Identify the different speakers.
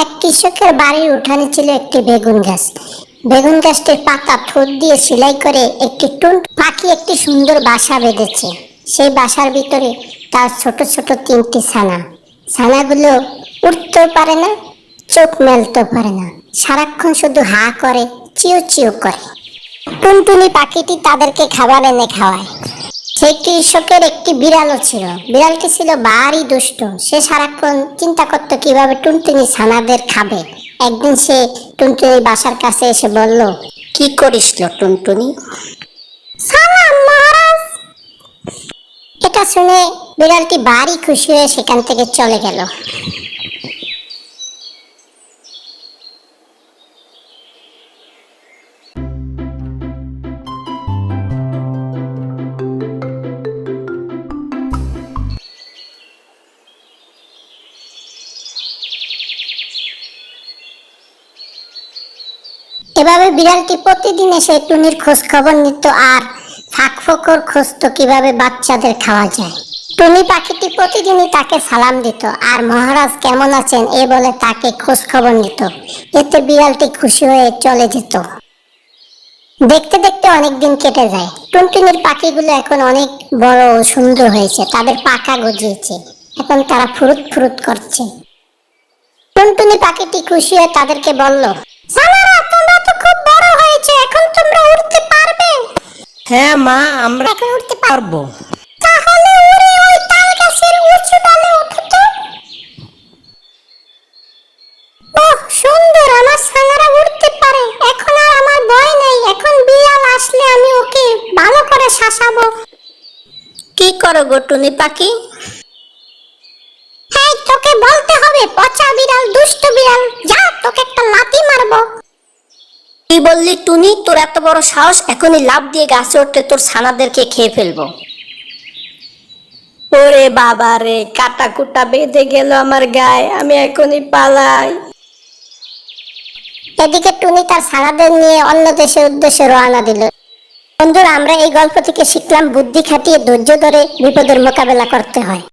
Speaker 1: এক কৃষকের বাড়ির উঠানে ছিল একটি বেগুন গাছ। বেগুন গাছটির পাতা ঠোঁট দিয়ে সেলাই করে একটি টুন পাখি একটি সুন্দর বাসা বেঁধেছে। সেই বাসার ভিতরে তার ছোট ছোট তিনটি ছানা। ছানাগুলো উঠতেও পারে না, চোখ মেলতেও পারে না, সারাক্ষণ শুধু হা করে, চিউ চিউ করে। টুনটুনি পাখিটি তাদেরকে খাবার এনে খাওয়ায়। সেই কৃষকের একটি বিড়ালও ছিল। বিড়ালটি ছিল ভারী দুষ্ট। সে সারাক্ষণ চিন্তা করতো কিভাবে টুনটুনি ছানাদের খাবে। একদিন সে টুনটুনি বাসার কাছে এসে বলল,
Speaker 2: কি করিস টুনটুনি?
Speaker 1: সালাম মহারাজ। এটা শুনে বিড়ালটি ভারী খুশি হয়ে সেখান থেকে চলে গেল। এভাবে বিড়ালটি প্রতিদিন এসে টুনির খোঁজ খবর নিত আর ফাঁক ফোকর খুঁজতো কিভাবে বাচ্চাদের খাওয়া যায়। টুনি পাখিটি প্রতিদিনই তাকে সালাম দিত আর মহারাজ কেমন আছেন এ বলে তাকে খোঁজ খবর নিত। এতে বিড়ালটি খুশি হয়ে চলে যেত। দেখতে দেখতে অনেক দিন কেটে যায়। টুনটুনির পাখিগুলো এখন অনেক বড় ও সুন্দর হয়েছে। তাদের পাখা গজিয়েছে। এখন তারা ফুরুত ফুরুত করছে। টুনটুনি পাখিটি খুশি হয়ে তাদেরকে বলল, ছানারা, তোমরা তো খুব বড় হয়েছে, এখন তোমরা উড়তে পারবে।
Speaker 2: হ্যাঁ মা, আমরা
Speaker 1: এখন উড়তে
Speaker 2: পারবো।
Speaker 1: তাহলে উড়ে ওই তাল গাছের উঁচু ডালে উঠো তো। ওহ সুন্দর, আমার ছানারা উড়তে পারে। এখন আর আমার ভয় নেই। এখন বিড়াল আসলে আমি ওকে ভালো করে শাসাবো।
Speaker 2: কি করো গো টুনি পাখি?
Speaker 1: এই তোকে বলতে হবে, পচা বিড়াল, দুষ্ট বিড়াল, যা তোকে একটা লাথি মারবো।
Speaker 2: কি বললি টুনি? তোর এত বড় সাহস! এখনই লাফ দিয়ে গাছে উঠতে তোর ছানাদেরকে খেয়ে ফেলবো। ওরে বাবা রে, কাটা কুটা বেঁধে গেল আমার গায়ে, আমি এখনই পালাই।
Speaker 1: এদিকে টুনি তার ছানাদের নিয়ে অন্য দেশের উদ্দেশ্যে রওনা দিল। বন্ধুরা, আমরা এই গল্প থেকে শিখলাম বুদ্ধি খাটিয়ে ধৈর্য ধরে বিপদের মোকাবেলা করতে হয়।